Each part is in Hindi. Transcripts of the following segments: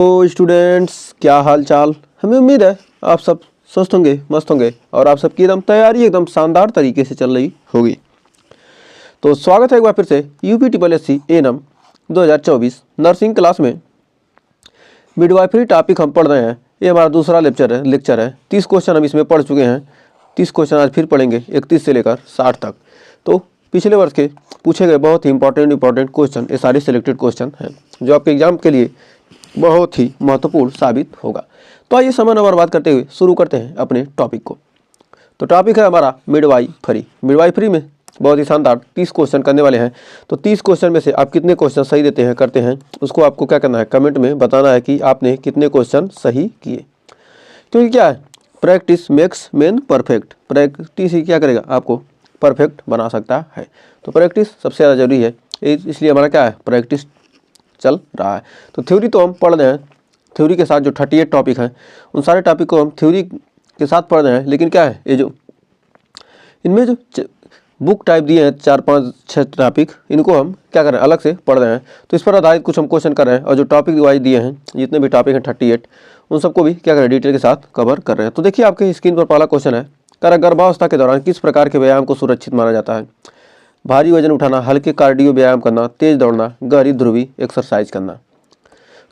तो स्टूडेंट्स, क्या हाल चाल। हमें उम्मीद है आप सब स्वस्थ होंगे, मस्त होंगे और आप सबकी एकदम तैयारी एकदम शानदार तरीके से चल रही होगी। तो स्वागत है एक बार फिर से UP triple S C ANM 2024 nursing class में। मिडवाइफरी टॉपिक हम पढ़ रहे हैं। ये हमारा दूसरा लेक्चर है। 30 क्वेश्चन हम इसमें पढ़ चुके हैं। 30 क्वेश्चन आज फिर पढ़ेंगे, 31 से लेकर 60 तक। तो पिछले वर्ष के पूछे गए बहुत ही इंपॉर्टेंट क्वेश्चन, ये सारे सिलेक्टेड क्वेश्चन हैं जो आपके एग्जाम के लिए बहुत ही महत्वपूर्ण साबित होगा। तो आइए समय न बर्बाद करते हुए शुरू करते हैं अपने टॉपिक को। तो टॉपिक है हमारा मिडवाइफरी। मिडवाइफरी में बहुत ही शानदार 30 क्वेश्चन करने वाले हैं। तो 30 क्वेश्चन में से आप कितने क्वेश्चन सही देते हैं, करते हैं, उसको आपको क्या करना है, कमेंट में बताना है कि आपने कितने क्वेश्चन सही किए। क्योंकि क्या है, practice makes man perfect. Practice ही क्या करेगा, आपको परफेक्ट बना सकता है। तो प्रैक्टिस सबसे ज़्यादा जरूरी है, इसलिए हमारा क्या है, प्रैक्टिस चल रहा है। तो थ्योरी तो हम पढ़ रहे हैं। थ्योरी के साथ जो 38 टॉपिक हैं उन सारे टॉपिक को हम थ्योरी के साथ पढ़ रहे हैं। लेकिन क्या है, ये जो इनमें जो बुक टाइप दिए हैं 4, 5, 6 टॉपिक, इनको हम क्या कर रहे हैं, अलग से पढ़ रहे हैं। तो इस पर आधारित कुछ हम क्वेश्चन कर रहे हैं और जो टॉपिक वाइज दिए हैं, जितने भी टॉपिक हैं 38, उन सबको भी क्या कर रहे हैं, डिटेल के साथ कवर कर रहे हैं। तो देखिए आपके स्क्रीन पर पहला क्वेश्चन है, गर्भावस्था के दौरान किस प्रकार के व्यायाम को सुरक्षित माना जाता है। भारी वजन उठाना, हल्के कार्डियो व्यायाम करना, तेज दौड़ना, गहरी ध्रुवी एक्सरसाइज करना।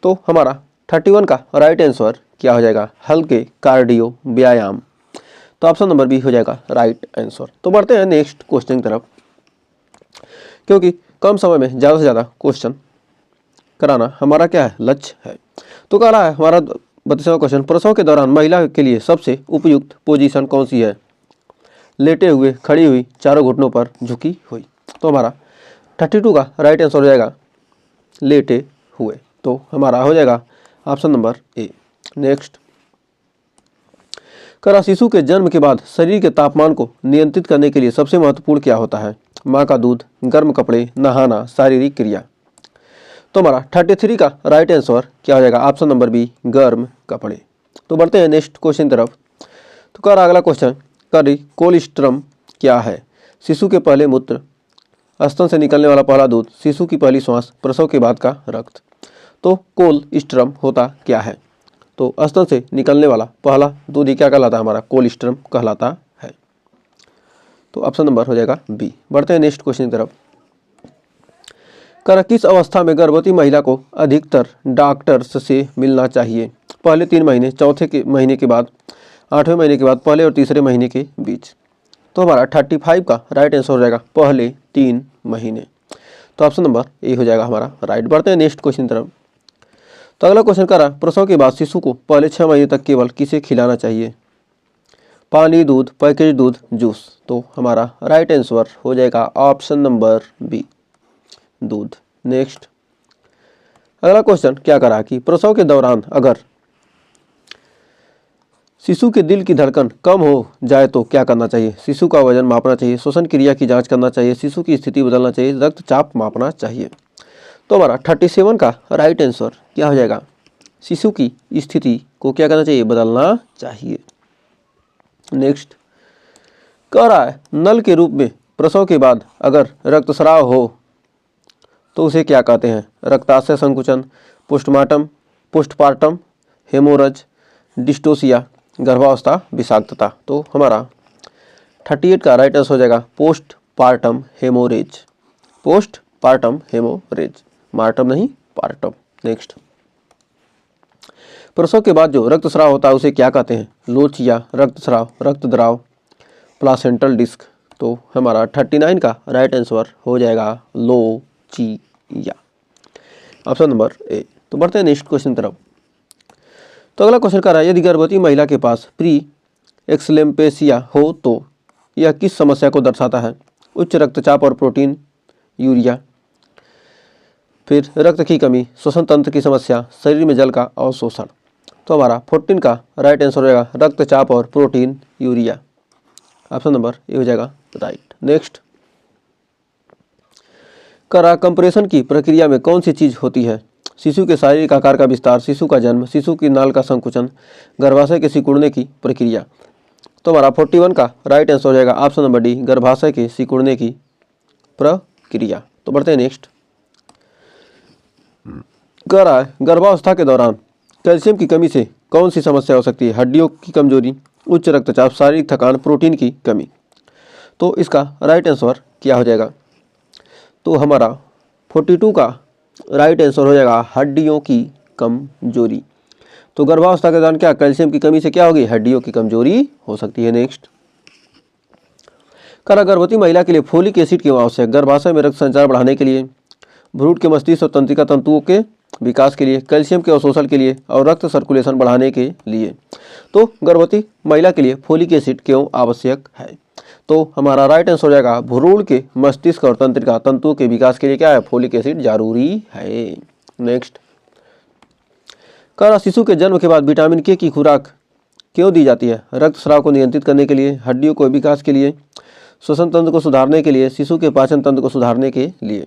तो हमारा 31 का राइट आंसर क्या हो जाएगा, हल्के कार्डियो व्यायाम। तो ऑप्शन नंबर बी हो जाएगा राइट आंसर। तो बढ़ते हैं नेक्स्ट क्वेश्चन की तरफ, क्योंकि कम समय में ज़्यादा से ज़्यादा क्वेश्चन कराना हमारा क्या है, लक्ष्य है। तो कह रहा है हमारा 32वां क्वेश्चन, प्रसव के दौरान महिला के लिए सबसे उपयुक्त पोजीशन कौन सी है। लेटे हुए, खड़ी हुई, चारों घुटनों पर झुकी हुई। तो हमारा 32 का राइट आंसर हो जाएगा लेटे हुए। तो हमारा हो जाएगा ऑप्शन नंबर ए। नेक्स्ट, करा शिशु के जन्म के बाद शरीर के तापमान को नियंत्रित करने के लिए सबसे महत्वपूर्ण क्या होता है। माँ का दूध, गर्म कपड़े, नहाना, शारीरिक क्रिया। तो हमारा 33 का राइट आंसर क्या हो जाएगा, ऑप्शन नंबर बी, गर्म कपड़े। तो बढ़ते हैं नेक्स्ट क्वेश्चन की तरफ। तो कर अगला क्वेश्चन, कोलेस्ट्रम क्या है। शिशु के पहले मूत्र, स्तन से निकलने वाला पहला दूध, शिशु की पहली श्वास, प्रसव के बाद का रक्त। तो कोलेस्ट्रम होता क्या है, तो स्तन से निकलने वाला पहला दूध ही क्या कहलाता है, हमारा कोलेस्ट्रम कहलाता है। तो ऑप्शन नंबर हो जाएगा बी। बढ़ते हैं नेक्स्ट क्वेश्चन की तरफ। किस अवस्था में गर्भवती महिला को अधिकतर डॉक्टर्स से मिलना चाहिए। पहले 3 महीने, चौथे महीने के बाद, 8वें महीने के बाद, पहले और तीसरे महीने के बीच। तो हमारा 35 का राइट आंसर हो जाएगा पहले 3 महीने। तो ऑप्शन नंबर ए हो जाएगा हमारा राइट। बढ़ते हैं नेक्स्ट क्वेश्चन की तरफ। तो अगला क्वेश्चन कर रहा है, प्रसव के बाद शिशु को पहले 6 महीने तक केवल किसे खिलाना चाहिए। पानी, दूध, पैकेज दूध, जूस। तो हमारा राइट आंसर हो जाएगा ऑप्शन नंबर बी, दूध। नेक्स्ट, अगला क्वेश्चन क्या करा कि प्रसव के दौरान अगर शिशु के दिल की धड़कन कम हो जाए तो क्या करना चाहिए। शिशु का वजन मापना चाहिए, श्वसन क्रिया की जांच करना चाहिए, शिशु की स्थिति बदलना चाहिए, रक्तचाप मापना चाहिए। तो हमारा 37 का राइट आंसर क्या हो जाएगा, शिशु की स्थिति को क्या करना चाहिए, बदलना चाहिए। नेक्स्ट, कह रहा है नल के रूप में प्रसव के बाद अगर रक्तस्राव हो तो उसे क्या कहते हैं। रक्ताशय संकुचन, पोस्टपार्टम हेमोरेज, डिस्टोसिया, गर्भावस्था विषाक्तता। तो हमारा 38 का राइट आंसर हो जाएगा postpartum haemorrhage. Postpartum haemorrhage, mortem नहीं, पार्टम। नेक्स्ट, प्रसव के बाद जो रक्तस्राव होता है उसे क्या कहते हैं। लोचिया, रक्तस्राव, रक्तद्राव, प्लासेंटल डिस्क। तो हमारा 39 का राइट आंसर हो जाएगा लोचिया, ऑप्शन नंबर ए। तो बढ़ते हैं नेक्स्ट क्वेश्चन तरफ। तो अगला क्वेश्चन कर रहा है, यदि गर्भवती महिला के पास प्री एक्सलेम्पेशिया हो तो यह किस समस्या को दर्शाता है। उच्च रक्तचाप और प्रोटीन यूरिया, फिर रक्त की कमी, श्वसन तंत्र की समस्या, शरीर में जल का अवशोषण। तो हमारा 14 का राइट आंसर हो जाएगा रक्तचाप और protein urea, option number A हो जाएगा राइट। नेक्स्ट, करा कंप्रेशन की प्रक्रिया में कौन सी चीज होती है। शिशु के शारीरिक आकार का विस्तार, शिशु का जन्म, शिशु की नाल का संकुचन, गर्भाशय के सिकुड़ने की प्रक्रिया। तो हमारा 41 का राइट आंसर हो जाएगा ऑप्शन नंबर डी, गर्भाशय के सिकुड़ने की प्रक्रिया। तो बढ़ते हैं नेक्स्ट, कह रहा है गर्भावस्था के दौरान कैल्शियम की कमी से कौन सी समस्या हो सकती है? हड्डियों की कमजोरी, उच्च रक्तचाप, शारीरिक थकान, प्रोटीन की कमी। तो इसका राइट आंसर क्या हो जाएगा? तो हमारा 42 का राइट आंसर हो जाएगा हड्डियों की कमजोरी। तो गर्भावस्था के दौरान क्या कैल्शियम की कमी से क्या होगी? हड्डियों की कमजोरी हो सकती है। नेक्स्ट, गर्भवती महिला के लिए फोलिक एसिड क्यों आवश्यक? गर्भाशय में रक्त संचार बढ़ाने के लिए, भ्रूण के मस्तिष्क और तंत्रिका तंतुओं के विकास के लिए, कैल्शियम के अवशोषण के लिए और रक्त सर्कुलेशन बढ़ाने के लिए। तो गर्भवती महिला के लिए फोलिक एसिड क्यों आवश्यक है? तो हमारा राइट आंसर हो जाएगा भ्रूण के मस्तिष्क और तंत्रिका तंतुओं के विकास के लिए क्या है? फोलिक एसिड जरूरी है। नेक्स्ट, शिशु के जन्म के बाद विटामिन के की खुराक क्यों दी जाती है? रक्तस्राव को नियंत्रित करने के लिए, हड्डियों को विकास के लिए, श्वसन तंत्र को सुधारने के लिए, शिशु के पाचन तंत्र को सुधारने के लिए।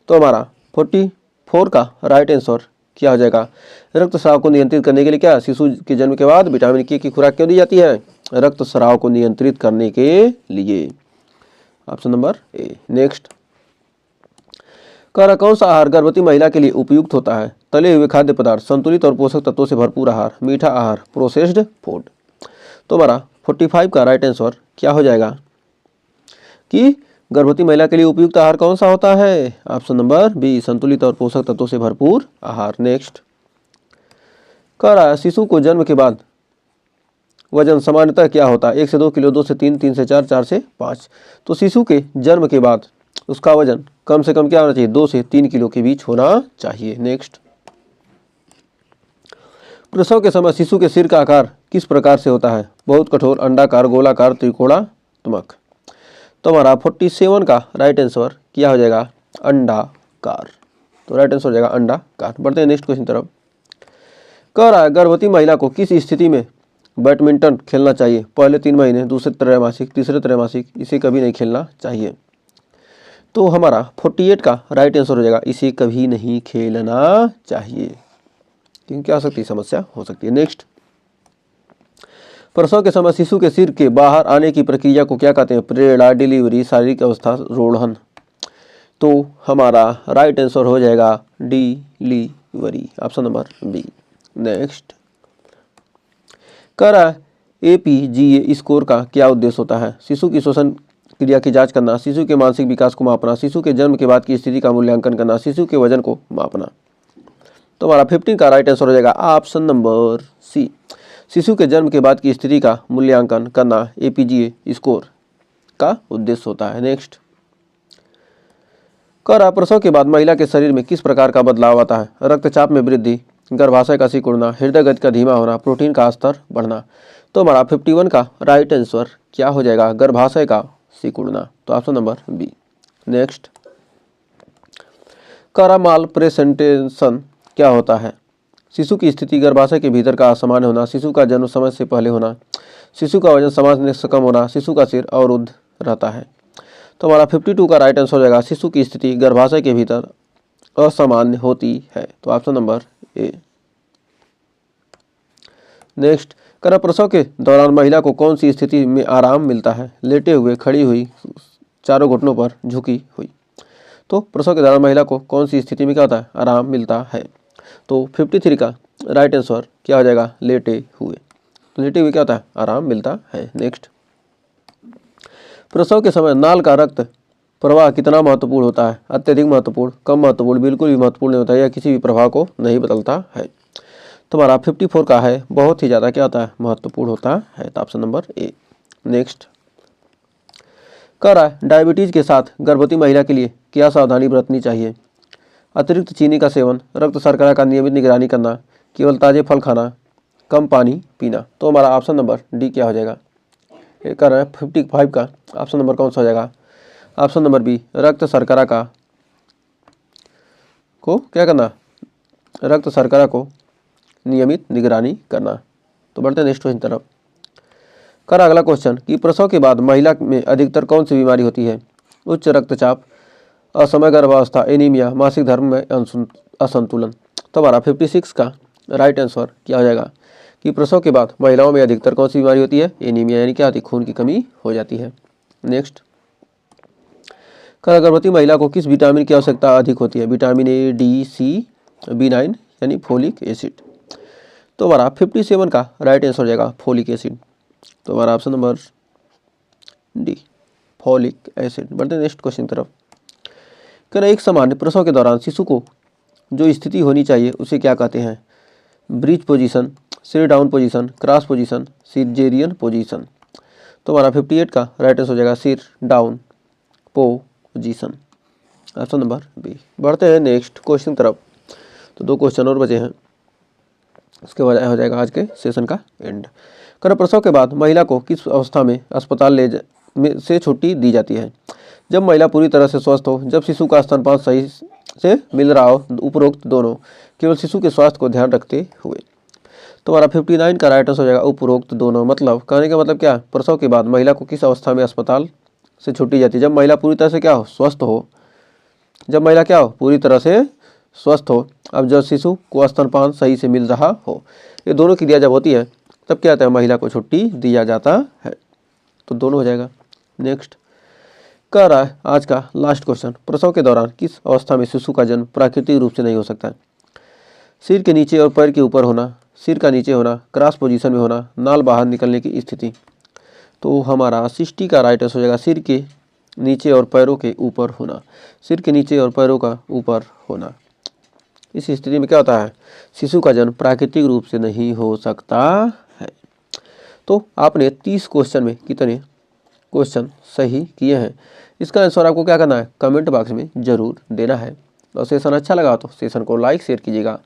तो हमारा 44 का राइट आंसर क्या हो जाएगा? रक्तस्राव को नियंत्रित करने के लिए क्या शिशु के जन्म के बाद विटामिन के की खुराक क्यों दी जाती है? रक्तस्राव को नियंत्रित करने के लिए। Option number A. नेक्स्ट, कौन सा आहार गर्भवती महिला के लिए उपयुक्त होता है? तले हुए खाद्य पदार्थ, संतुलित और पोषक तत्वों से भरपूर आहार, मीठा आहार, प्रोसेस्ड फूड। तो हमारा 45 का राइट आंसर क्या हो जाएगा कि गर्भवती महिला के लिए उपयुक्त आहार कौन सा होता है? ऑप्शन नंबर बी, संतुलित और पोषक तत्वों से भरपूर आहार। नेक्स्ट, शिशु को जन्म के बाद वजन सामान्यतः क्या होता है? 1 से 2 किलो, 2 से 3, 3 से 4, 4 से 5। तो शिशु के जन्म के बाद उसका वजन कम से कम क्या होना चाहिए? 2 से 3 किलो के बीच होना चाहिए। नेक्स्ट, प्रसव के समय शिशु के सिर का आकार किस प्रकार से होता है? बहुत कठोर, अंडाकार, गोलाकार, त्रिकोणात्मक। तो हमारा 47 का राइट आंसर क्या हो जाएगा? अंडाकार। तो राइट आंसर हो जाएगा अंडाकार। बढ़ते हैं नेक्स्ट क्वेश्चन तरफ। गर्भवती महिला को किस स्थिति में बैडमिंटन खेलना चाहिए? पहले 3 महीने, दूसरे त्रैमासिक, तीसरे त्रैमासिक, इसे कभी नहीं खेलना चाहिए। तो हमारा 48 का राइट आंसर हो जाएगा इसे कभी नहीं खेलना चाहिए, क्योंकि क्या हो सकती है? समस्या हो सकती है। नेक्स्ट, प्रसव के समय शिशु के सिर के बाहर आने की प्रक्रिया को क्या कहते हैं? प्रेरणा, डिलीवरी, शारीरिक अवस्था, रोढ़न। तो हमारा राइट आंसर हो जाएगा delivery. Option number B. Next, APGA score का क्या उद्देश्य होता है? शिशु की श्वसन क्रिया की जांच करना, शिशु के मानसिक विकास को मापना, शिशु के जन्म के बाद की स्थिति का मूल्यांकन करना, शिशु के वजन को मापना। तो हमारा 15 का राइट आंसर हो जाएगा ऑप्शन नंबर सी, शिशु के जन्म के बाद की स्थिति का मूल्यांकन करना APGA स्कोर का उद्देश्य होता है। नेक्स्ट, प्रसव के बाद महिला के शरीर में किस प्रकार का बदलाव आता है? रक्तचाप में वृद्धि, गर्भाशय का सिकुड़ना, हृदय गति का धीमा होना, प्रोटीन का स्तर बढ़ना। तो हमारा 51 का राइट आंसर क्या हो जाएगा? गर्भाशय का सिकुड़ना। तो ऑप्शन नंबर बी। नेक्स्ट, माल प्रेजेंटेशन क्या होता है? शिशु की स्थिति, गर्भाशय के भीतर का असामान्य होना, शिशु का जन्म समय से पहले होना, शिशु का वजन सामान्य से कम होना, शिशु का सिर अवरुद्ध रहता है। तो हमारा 52 का राइट आंसर हो जाएगा शिशु की स्थिति गर्भाशय के भीतर असामान्य होती है। तो ऑप्शन नंबर ए। नेक्स्ट, प्रसव के दौरान महिला को कौन सी स्थिति में आराम मिलता है? लेटे हुए, खड़ी हुई, चारों घुटनों पर झुकी हुई। तो प्रसव के दौरान महिला को कौन सी स्थिति में क्या होता है? आराम मिलता है। तो 53 का राइट आंसर क्या हो जाएगा? लेटे हुए। तो लेटे हुए क्या होता है? आराम मिलता है। नेक्स्ट, प्रसव के समय नाल का रक्त प्रवाह कितना महत्वपूर्ण होता है? अत्यधिक महत्वपूर्ण, कम महत्वपूर्ण, बिल्कुल भी महत्वपूर्ण नहीं होता है, या किसी भी प्रभाव को नहीं बदलता है। तो हमारा 54 का है बहुत ही ज़्यादा क्या होता है? महत्वपूर्ण होता है। तो option number A. Next, diabetes के साथ गर्भवती महिला के लिए क्या सावधानी बरतनी चाहिए? अतिरिक्त चीनी का सेवन, रक्त शर्करा का नियमित निगरानी करना, केवल ताजे फल खाना, कम पानी पीना। तो हमारा ऑप्शन नंबर डी क्या हो जाएगा? 55 का ऑप्शन नंबर कौन सा हो जाएगा? ऑप्शन नंबर बी, रक्त शर्करा का को क्या करना? रक्त शर्करा को नियमित निगरानी करना। तो बढ़ते हैं नेक्स्ट क्वेश्चन तरफ। अगला क्वेश्चन कि प्रसव के बाद महिला में अधिकतर कौन सी बीमारी होती है? उच्च रक्तचाप, असमय गर्भावस्था, एनीमिया, मासिक धर्म में असंतुलन। तो हमारा 56 का राइट आंसर क्या हो जाएगा कि प्रसव के बाद महिलाओं में अधिकतर कौन सी बीमारी होती है? एनीमिया, यानी क्या होती है? खून की कमी हो जाती है। नेक्स्ट, गर्भवती महिला को किस विटामिन की आवश्यकता अधिक होती है? Vitamin A, D, C, B9 यानी फोलिक एसिड। तो हमारा 57 का राइट आंसर हो जाएगा फोलिक एसिड। तो हमारा option number D folic acid. बढ़ते हैं नेक्स्ट क्वेश्चन की तरफ। कह रहे एक सामान्य प्रसव के दौरान शिशु को जो स्थिति होनी चाहिए उसे क्या कहते हैं? ब्रीच पोजीशन, सिर down position, cross position, caesarean position. तो हमारा 58 का राइट आंसर हो जाएगा सिर down position. Option number B. बढ़ते हैं नेक्स्ट क्वेश्चन की तरफ। तो 2 क्वेश्चन और बचे हैं, उसके बाद हो जाएगा आज के सेशन का एंड। कर प्रसव के बाद महिला को किस अवस्था में अस्पताल से छुट्टी दी जाती है? जब महिला पूरी तरह से स्वस्थ हो, जब शिशु का स्तनपान सही से मिल रहा हो, उपरोक्त दोनों, केवल शिशु के स्वास्थ्य को ध्यान रखते हुए। तो हमारा 59 का राइट आंसर हो जाएगा उपरोक्त दोनों। मतलब कहने का मतलब क्या, प्रसव के बाद महिला को किस अवस्था में अस्पताल से छुट्टी जाती है? जब महिला पूरी तरह से क्या हो, स्वस्थ हो। जब महिला क्या हो, पूरी तरह से स्वस्थ हो। अब जब शिशु को स्तनपान सही से मिल रहा हो, ये दोनों क्रिया जब होती है तब क्या होता है, महिला को छुट्टी दिया जाता है। तो दोनों हो जाएगा। नेक्स्ट कह रहा है आज का लास्ट क्वेश्चन, प्रसव के दौरान किस अवस्था में शिशु का जन्म प्राकृतिक रूप से नहीं हो सकता है? सिर के नीचे और पैर के ऊपर होना, सिर का नीचे होना, क्रॉस पोजीशन में होना, नाल बाहर निकलने की स्थिति। तो हमारा 60 का राइट आंसर हो जाएगा सिर के नीचे और पैरों के ऊपर होना। सिर के नीचे और पैरों का ऊपर होना, इस स्थिति में क्या होता है, शिशु का जन्म प्राकृतिक रूप से नहीं हो सकता है। तो आपने 30 क्वेश्चन में कितने क्वेश्चन सही किए हैं, इसका आंसर आपको क्या करना है, कमेंट बॉक्स में जरूर देना है। और सेशन अच्छा लगा तो सेशन को लाइक शेयर कीजिएगा।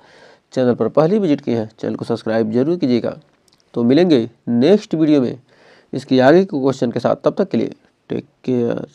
चैनल पर पहली विजिट किए हैं, चैनल को सब्सक्राइब जरूर कीजिएगा। तो मिलेंगे नेक्स्ट वीडियो में इसकी आगे के क्वेश्चन के साथ। तब तक के लिए टेक केयर।